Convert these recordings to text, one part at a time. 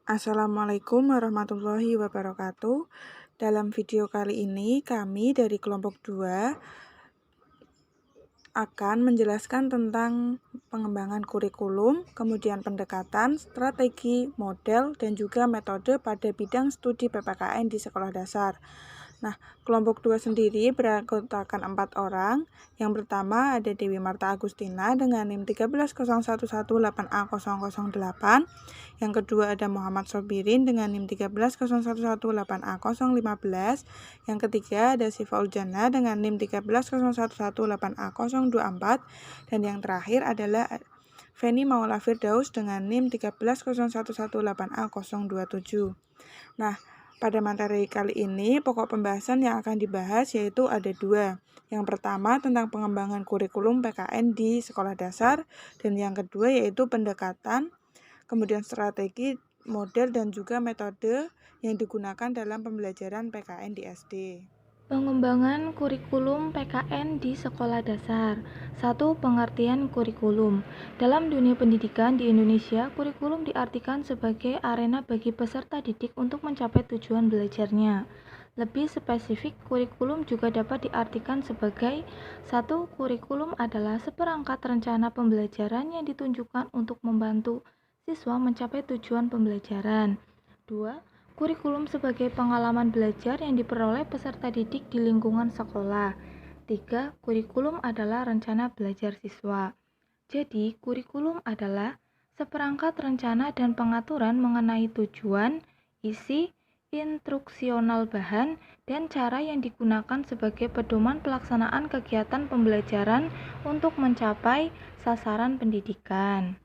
Assalamualaikum warahmatullahi wabarakatuh. Dalam video kali ini kami dari kelompok 2 akan menjelaskan tentang pengembangan kurikulum, kemudian pendekatan, strategi, model, dan juga metode pada bidang studi PPKN di sekolah dasar. Nah, kelompok 2 sendiri beranggotakan 4 orang. Yang pertama ada Dewi Marta Agustina dengan NIM 1301118A008. Yang kedua ada Muhammad Sobirin dengan NIM 1301118A015. Yang ketiga ada Sifa Uljana dengan NIM 1301118A024. Dan yang terakhir adalah Feni Maula Firdaus dengan NIM 1301118A027. Nah, pada materi kali ini, pokok pembahasan yang akan dibahas yaitu ada 2. Yang pertama tentang pengembangan kurikulum PKN di sekolah dasar, dan yang kedua yaitu pendekatan, kemudian strategi, model, dan juga metode yang digunakan dalam pembelajaran PKN di SD. Pengembangan kurikulum PKN di sekolah dasar. 1. Pengertian kurikulum. Dalam dunia pendidikan di Indonesia, kurikulum diartikan sebagai arena bagi peserta didik untuk mencapai tujuan belajarnya. Lebih spesifik, kurikulum juga dapat diartikan sebagai 1. Kurikulum adalah seperangkat rencana pembelajaran yang ditunjukkan untuk membantu siswa mencapai tujuan pembelajaran. 2. Kurikulum sebagai pengalaman belajar yang diperoleh peserta didik di lingkungan sekolah. 3. Kurikulum adalah rencana belajar siswa. Jadi, kurikulum adalah seperangkat rencana dan pengaturan mengenai tujuan, isi, instruksional bahan, dan cara yang digunakan sebagai pedoman pelaksanaan kegiatan pembelajaran untuk mencapai sasaran pendidikan.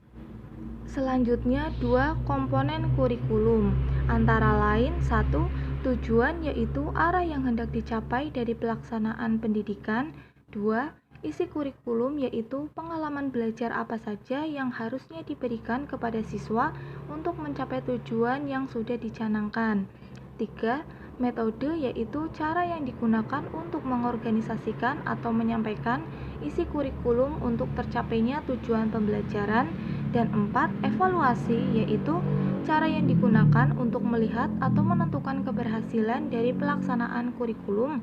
Selanjutnya, 2 komponen kurikulum, antara lain 1. Tujuan yaitu arah yang hendak dicapai dari pelaksanaan pendidikan. 2. Isi kurikulum yaitu pengalaman belajar apa saja yang harusnya diberikan kepada siswa untuk mencapai tujuan yang sudah dicanangkan. 3. Metode yaitu cara yang digunakan untuk mengorganisasikan atau menyampaikan isi kurikulum untuk tercapainya tujuan pembelajaran. Dan 4. Evaluasi yaitu cara yang digunakan untuk melihat atau menentukan keberhasilan dari pelaksanaan kurikulum.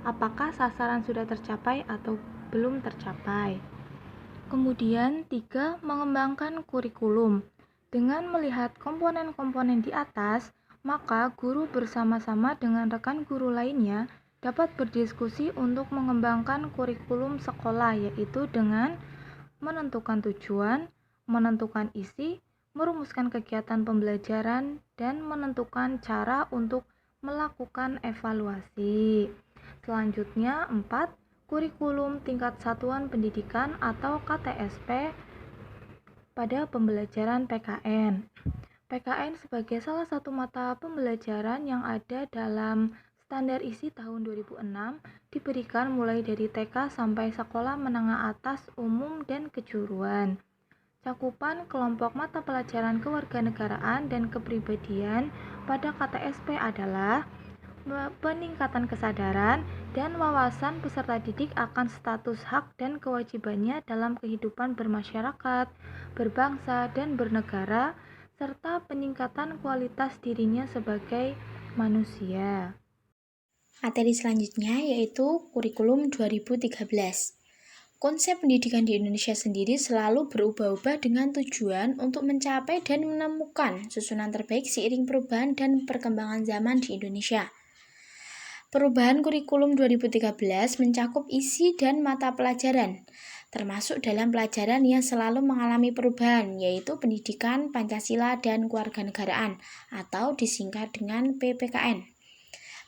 Apakah sasaran sudah tercapai atau belum tercapai. Kemudian 3. Mengembangkan kurikulum. Dengan melihat komponen-komponen di atas, maka guru bersama-sama dengan rekan guru lainnya dapat berdiskusi untuk mengembangkan kurikulum sekolah, yaitu dengan menentukan tujuan, menentukan isi, merumuskan kegiatan pembelajaran, dan menentukan cara untuk melakukan evaluasi. Selanjutnya, 4. Kurikulum tingkat satuan pendidikan atau KTSP pada pembelajaran PKN. PKN sebagai salah satu mata pembelajaran yang ada dalam standar isi tahun 2006 diberikan mulai dari TK sampai sekolah menengah atas umum dan kejuruan. Cakupan kelompok mata pelajaran kewarganegaraan dan kepribadian pada KTSP adalah peningkatan kesadaran dan wawasan peserta didik akan status hak dan kewajibannya dalam kehidupan bermasyarakat, berbangsa, dan bernegara, serta peningkatan kualitas dirinya sebagai manusia. Materi selanjutnya yaitu kurikulum 2013. Konsep pendidikan di Indonesia sendiri selalu berubah-ubah dengan tujuan untuk mencapai dan menemukan susunan terbaik seiring perubahan dan perkembangan zaman di Indonesia. Perubahan kurikulum 2013 mencakup isi dan mata pelajaran, termasuk dalam pelajaran yang selalu mengalami perubahan, yaitu pendidikan Pancasila dan kewarganegaraan atau disingkat dengan PPKN.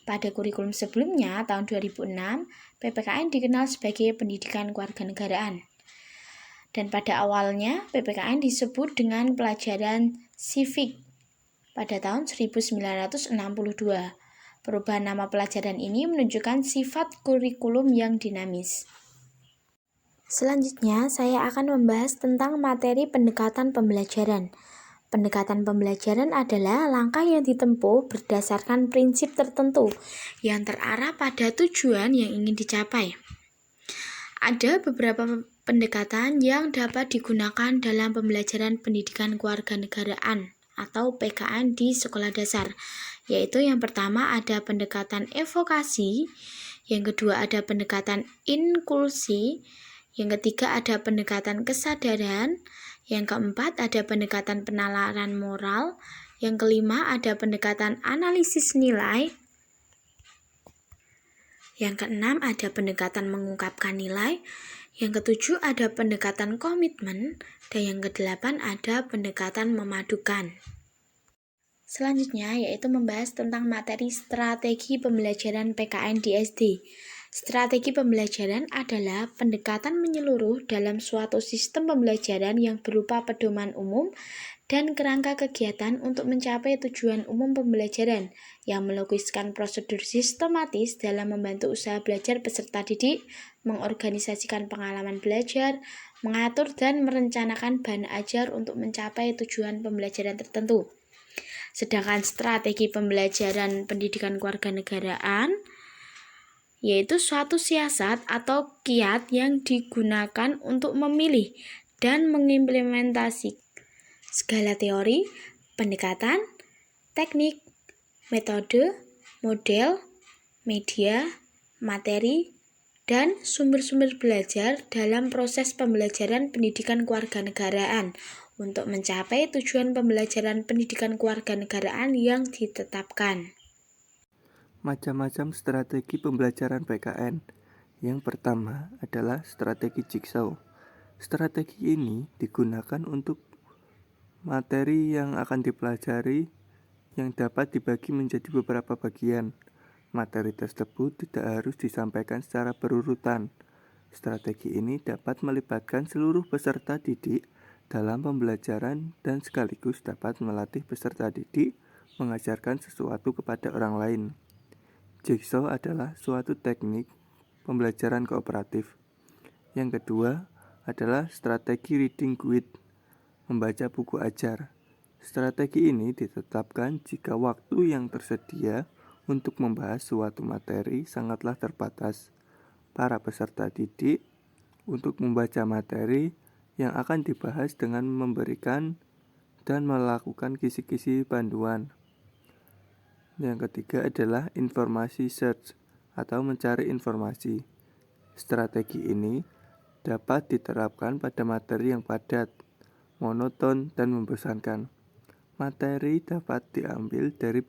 Pada kurikulum sebelumnya, tahun 2006, PPKN dikenal sebagai pendidikan kewarganegaraan. Dan pada awalnya, PPKN disebut dengan pelajaran civic pada tahun 1962. Perubahan nama pelajaran ini menunjukkan sifat kurikulum yang dinamis. Selanjutnya, saya akan membahas tentang materi pendekatan pembelajaran. Pendekatan pembelajaran adalah langkah yang ditempuh berdasarkan prinsip tertentu yang terarah pada tujuan yang ingin dicapai. Ada beberapa pendekatan yang dapat digunakan dalam pembelajaran pendidikan kewarganegaraan atau PKN di sekolah dasar, yaitu yang pertama ada pendekatan evokasi, yang kedua ada pendekatan inklusi, yang ketiga ada pendekatan kesadaran, yang keempat ada pendekatan penalaran moral, yang kelima ada pendekatan analisis nilai, yang keenam ada pendekatan mengungkapkan nilai, yang ketujuh ada pendekatan komitmen, dan yang kedelapan ada pendekatan memadukan. Selanjutnya yaitu membahas tentang materi strategi pembelajaran PKN di SD. Strategi pembelajaran adalah pendekatan menyeluruh dalam suatu sistem pembelajaran yang berupa pedoman umum dan kerangka kegiatan untuk mencapai tujuan umum pembelajaran yang melukiskan prosedur sistematis dalam membantu usaha belajar peserta didik, mengorganisasikan pengalaman belajar, mengatur dan merencanakan bahan ajar untuk mencapai tujuan pembelajaran tertentu. Sedangkan strategi pembelajaran pendidikan kewarganegaraan yaitu suatu siasat atau kiat yang digunakan untuk memilih dan mengimplementasikan segala teori, pendekatan, teknik, metode, model, media, materi, dan sumber-sumber belajar dalam proses pembelajaran pendidikan kewarganegaraan untuk mencapai tujuan pembelajaran pendidikan kewarganegaraan yang ditetapkan. Macam-macam strategi pembelajaran PKN. Yang pertama adalah strategi jigsaw. Strategi ini digunakan untuk materi yang akan dipelajari yang dapat dibagi menjadi beberapa bagian. Materi tersebut tidak harus disampaikan secara berurutan. Strategi ini dapat melibatkan seluruh peserta didik dalam pembelajaran dan sekaligus dapat melatih peserta didik mengajarkan sesuatu kepada orang lain. Jigsaw adalah suatu teknik pembelajaran kooperatif. Yang kedua adalah strategi reading guide, membaca buku ajar. Strategi ini ditetapkan jika waktu yang tersedia untuk membahas suatu materi sangatlah terbatas. Para peserta didik untuk membaca materi yang akan dibahas dengan memberikan dan melakukan kisi-kisi panduan. Yang ketiga adalah informasi search atau mencari informasi. Strategi ini dapat diterapkan pada materi yang padat, monoton, dan membosankan. Materi dapat diambil dari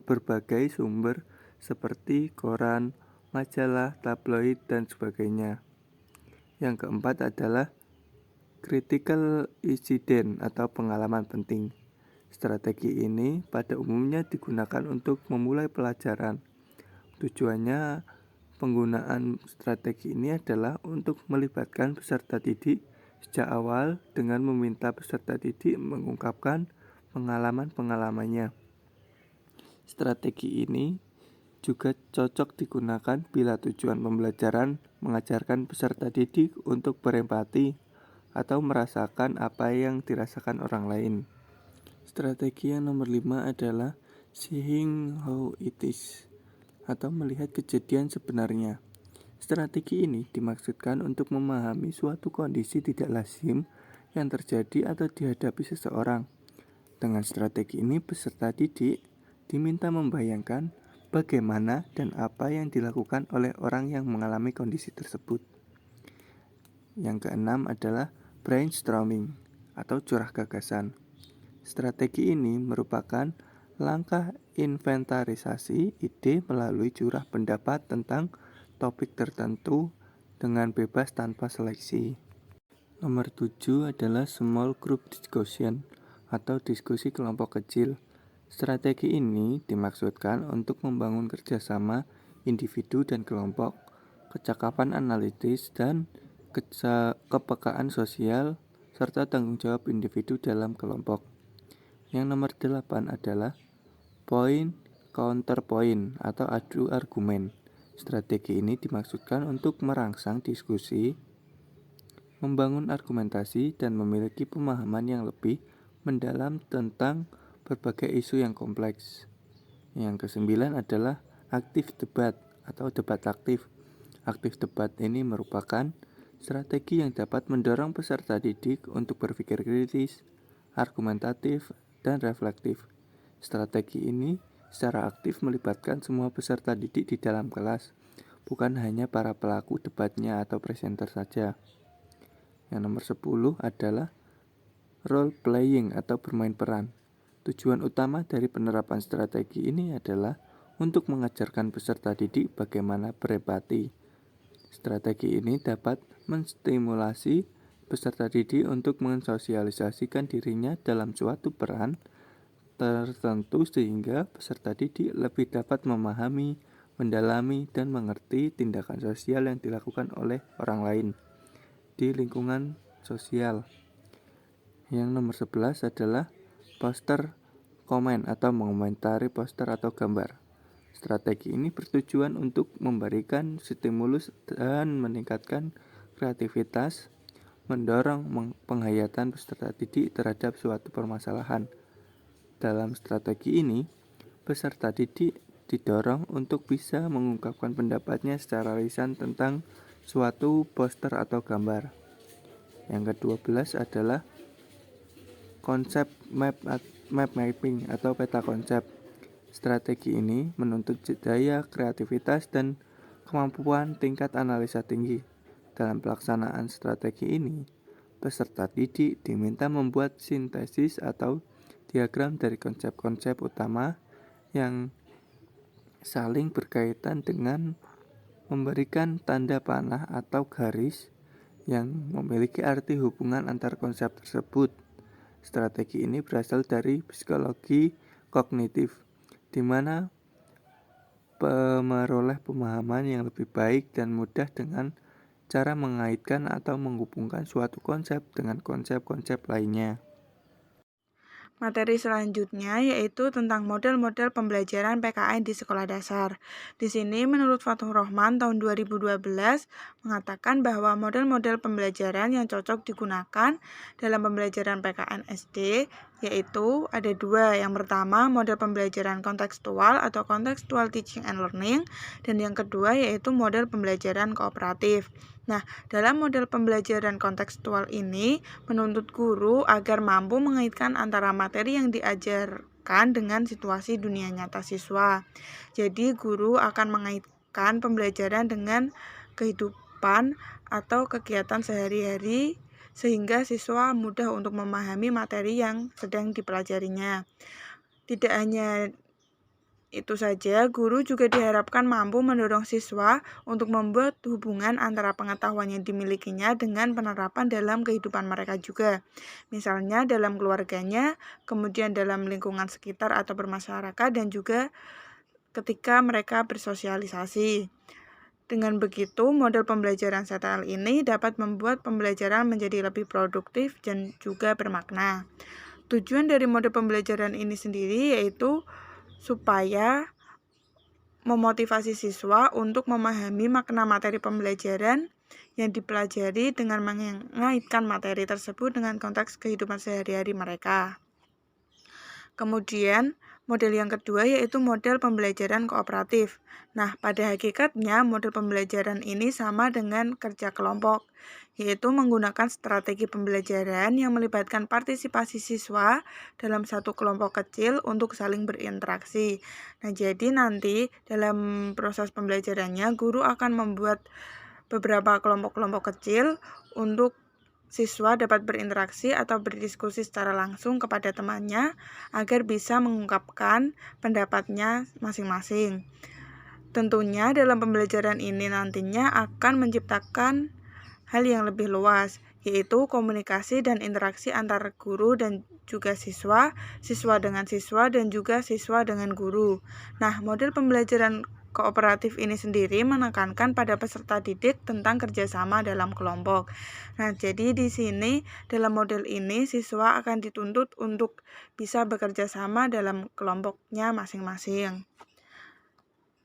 berbagai sumber seperti koran, majalah, tabloid, dan sebagainya. Yang keempat adalah critical incident atau pengalaman penting. Strategi ini pada umumnya digunakan untuk memulai pelajaran. Tujuannya penggunaan strategi ini adalah untuk melibatkan peserta didik sejak awal dengan meminta peserta didik mengungkapkan pengalaman-pengalamannya. Strategi ini juga cocok digunakan bila tujuan pembelajaran mengajarkan peserta didik untuk berempati atau merasakan apa yang dirasakan orang lain. Strategi yang nomor 5 adalah seeing how it is atau melihat kejadian sebenarnya. Strategi ini dimaksudkan untuk memahami suatu kondisi tidak lazim yang terjadi atau dihadapi seseorang. Dengan strategi ini peserta didik diminta membayangkan bagaimana dan apa yang dilakukan oleh orang yang mengalami kondisi tersebut. Yang keenam adalah brainstorming atau curah gagasan. Strategi ini merupakan langkah inventarisasi ide melalui curah pendapat tentang topik tertentu dengan bebas tanpa seleksi. Nomor 7 adalah small group discussion atau diskusi kelompok kecil. Strategi ini dimaksudkan untuk membangun kerjasama individu dan kelompok, kecakapan analitis, dan kepekaan sosial, serta tanggung jawab individu dalam kelompok. Yang nomor 8 adalah point counterpoint atau adu argumen. Strategi ini dimaksudkan untuk merangsang diskusi, membangun argumentasi, dan memiliki pemahaman yang lebih mendalam tentang berbagai isu yang kompleks. Yang ke-9 adalah aktif debat atau debat aktif. Aktif debat ini merupakan strategi yang dapat mendorong peserta didik untuk berpikir kritis, argumentatif, dan reflektif. Strategi ini secara aktif melibatkan semua peserta didik di dalam kelas, bukan hanya para pelaku debatnya atau presenter saja. Yang nomor 10 adalah role playing atau bermain peran. Tujuan utama dari penerapan strategi ini adalah untuk mengajarkan peserta didik bagaimana berempati. Strategi ini dapat menstimulasi peserta didik untuk mensosialisasikan dirinya dalam suatu peran tertentu sehingga peserta didik lebih dapat memahami, mendalami, dan mengerti tindakan sosial yang dilakukan oleh orang lain di lingkungan sosial. Yang nomor 11 adalah poster komen atau mengomentari poster atau gambar. Strategi ini bertujuan untuk memberikan stimulus dan meningkatkan kreativitas, mendorong penghayatan peserta didik terhadap suatu permasalahan. Dalam strategi ini, peserta didik didorong untuk bisa mengungkapkan pendapatnya secara lisan tentang suatu poster atau gambar. Yang ke-12 adalah konsep map mapping atau peta konsep. Strategi ini menuntut daya kreativitas dan kemampuan tingkat analisa tinggi. Dalam pelaksanaan strategi ini, peserta didik diminta membuat sintesis atau diagram dari konsep-konsep utama yang saling berkaitan dengan memberikan tanda panah atau garis yang memiliki arti hubungan antar konsep tersebut. Strategi ini berasal dari psikologi kognitif, di mana meroleh pemahaman yang lebih baik dan mudah dengan cara mengaitkan atau menghubungkan suatu konsep dengan konsep-konsep lainnya. Materi selanjutnya yaitu tentang model-model pembelajaran PKN di sekolah dasar. Di sini menurut Fathur Rahman tahun 2012 mengatakan bahwa model-model pembelajaran yang cocok digunakan dalam pembelajaran PKN SD yaitu ada dua. Yang pertama model pembelajaran kontekstual atau contextual teaching and learning, dan yang kedua yaitu model pembelajaran kooperatif. Nah, dalam model pembelajaran kontekstual ini menuntut guru agar mampu mengaitkan antara materi yang diajarkan dengan situasi dunia nyata siswa. Jadi, guru akan mengaitkan pembelajaran dengan kehidupan atau kegiatan sehari-hari sehingga siswa mudah untuk memahami materi yang sedang dipelajarinya. Tidak hanya itu saja, guru juga diharapkan mampu mendorong siswa untuk membuat hubungan antara pengetahuan yang dimilikinya dengan penerapan dalam kehidupan mereka juga. Misalnya dalam keluarganya, kemudian dalam lingkungan sekitar atau bermasyarakat, dan juga ketika mereka bersosialisasi. Dengan begitu, model pembelajaran STL ini dapat membuat pembelajaran menjadi lebih produktif dan juga bermakna. Tujuan dari model pembelajaran ini sendiri yaitu supaya memotivasi siswa untuk memahami makna materi pembelajaran yang dipelajari dengan mengaitkan materi tersebut dengan konteks kehidupan sehari-hari mereka. Kemudian, model yang kedua yaitu model pembelajaran kooperatif. Nah, pada hakikatnya model pembelajaran ini sama dengan kerja kelompok, yaitu menggunakan strategi pembelajaran yang melibatkan partisipasi siswa dalam satu kelompok kecil untuk saling berinteraksi. Nah, jadi nanti dalam proses pembelajarannya guru akan membuat beberapa kelompok-kelompok kecil untuk siswa dapat berinteraksi atau berdiskusi secara langsung kepada temannya agar bisa mengungkapkan pendapatnya masing-masing. Tentunya dalam pembelajaran ini nantinya akan menciptakan hal yang lebih luas, yaitu komunikasi dan interaksi antar guru dan juga siswa, siswa dengan siswa, dan juga siswa dengan guru. Nah, model pembelajaran kooperatif ini sendiri menekankan pada peserta didik tentang kerjasama dalam kelompok. Nah, jadi di sini dalam model ini siswa akan dituntut untuk bisa bekerja sama dalam kelompoknya masing-masing.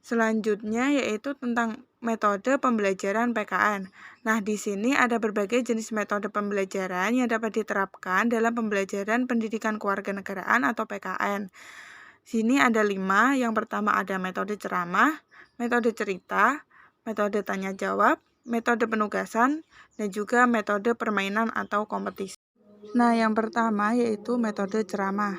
Selanjutnya yaitu tentang metode pembelajaran PKN. Nah, di sini ada berbagai jenis metode pembelajaran yang dapat diterapkan dalam pembelajaran pendidikan kewarganegaraan atau PKN. Sini ada 5. Yang pertama ada metode ceramah, metode cerita, metode tanya jawab, metode penugasan, dan juga metode permainan atau kompetisi. Nah, yang pertama yaitu metode ceramah.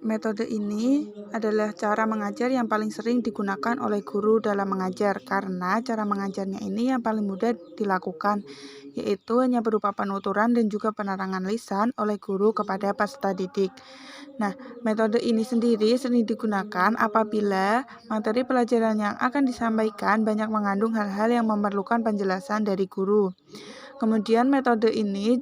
Metode ini adalah cara mengajar yang paling sering digunakan oleh guru dalam mengajar karena cara mengajarnya ini yang paling mudah dilakukan, yaitu hanya berupa penuturan dan juga penerangan lisan oleh guru kepada peserta didik. Nah, metode ini sendiri sering digunakan apabila materi pelajaran yang akan disampaikan banyak mengandung hal-hal yang memerlukan penjelasan dari guru. Kemudian metode ini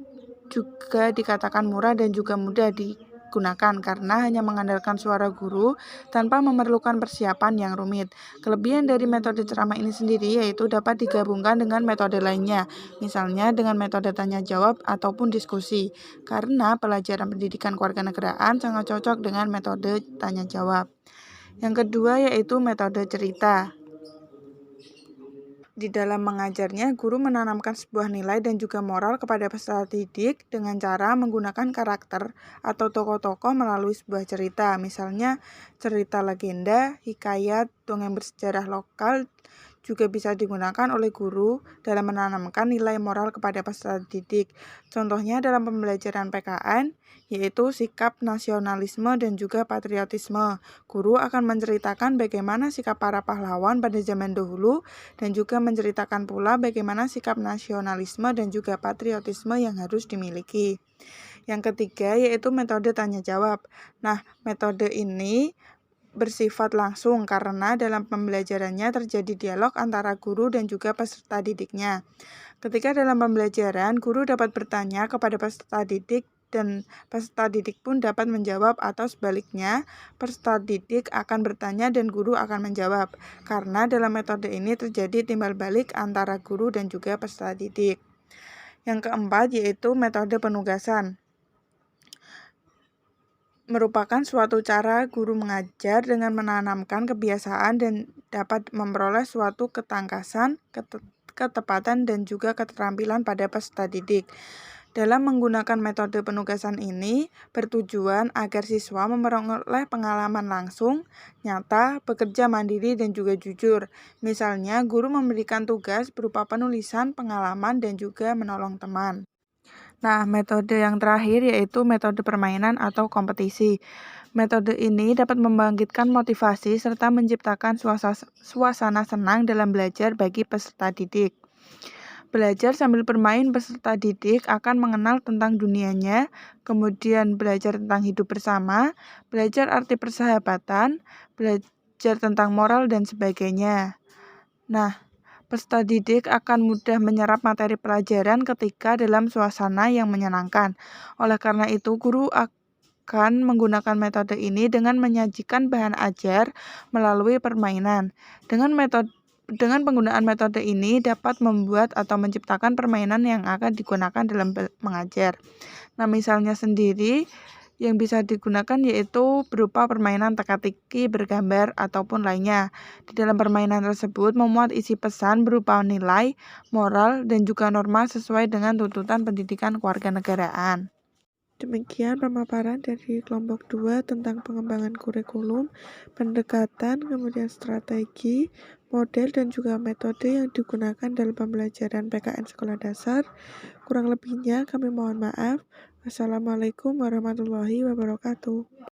juga dikatakan murah dan juga mudah digunakan karena hanya mengandalkan suara guru tanpa memerlukan persiapan yang rumit. Kelebihan dari metode ceramah ini sendiri yaitu dapat digabungkan dengan metode lainnya, misalnya dengan metode tanya jawab ataupun diskusi, karena pelajaran pendidikan kewarganegaraan sangat cocok dengan metode tanya jawab. Yang kedua yaitu metode cerita. Di dalam mengajarnya, guru menanamkan sebuah nilai dan juga moral kepada peserta didik dengan cara menggunakan karakter atau tokoh-tokoh melalui sebuah cerita, misalnya cerita legenda, hikayat, dongeng bersejarah lokal, juga bisa digunakan oleh guru dalam menanamkan nilai moral kepada peserta didik. Contohnya dalam pembelajaran PKN, yaitu sikap nasionalisme dan juga patriotisme. Guru akan menceritakan bagaimana sikap para pahlawan pada zaman dahulu dan juga menceritakan pula bagaimana sikap nasionalisme dan juga patriotisme yang harus dimiliki. Yang ketiga yaitu metode tanya jawab. Nah, metode ini bersifat langsung karena dalam pembelajarannya terjadi dialog antara guru dan juga peserta didiknya. Ketika dalam pembelajaran, guru dapat bertanya kepada peserta didik dan peserta didik pun dapat menjawab atau sebaliknya, peserta didik akan bertanya dan guru akan menjawab. Karena dalam metode ini terjadi timbal balik antara guru dan juga peserta didik. Yang keempat yaitu metode penugasan. Merupakan suatu cara guru mengajar dengan menanamkan kebiasaan dan dapat memperoleh suatu ketangkasan, ketepatan, dan juga keterampilan pada peserta didik. Dalam menggunakan metode penugasan ini, bertujuan agar siswa memperoleh pengalaman langsung, nyata, bekerja mandiri, dan juga jujur. Misalnya, guru memberikan tugas berupa penulisan, pengalaman, dan juga menolong teman. Nah, metode yang terakhir yaitu metode permainan atau kompetisi. Metode ini dapat membangkitkan motivasi serta menciptakan suasana senang dalam belajar bagi peserta didik. Belajar sambil bermain peserta didik akan mengenal tentang dunianya, kemudian belajar tentang hidup bersama, belajar arti persahabatan, belajar tentang moral, dan sebagainya. Nah, peserta didik akan mudah menyerap materi pelajaran ketika dalam suasana yang menyenangkan. Oleh karena itu, guru akan menggunakan metode ini dengan menyajikan bahan ajar melalui permainan. Dengan penggunaan metode ini dapat membuat atau menciptakan permainan yang akan digunakan dalam mengajar. Nah, misalnya sendiri yang bisa digunakan yaitu berupa permainan teka-teki, bergambar, ataupun lainnya. Di dalam permainan tersebut memuat isi pesan berupa nilai, moral, dan juga norma sesuai dengan tuntutan pendidikan kewarganegaraan. Demikian pemaparan dari kelompok 2 tentang pengembangan kurikulum, pendekatan, kemudian strategi, model, dan juga metode yang digunakan dalam pembelajaran PKN sekolah dasar. Kurang lebihnya kami mohon maaf. Wassalamualaikum warahmatullahi wabarakatuh.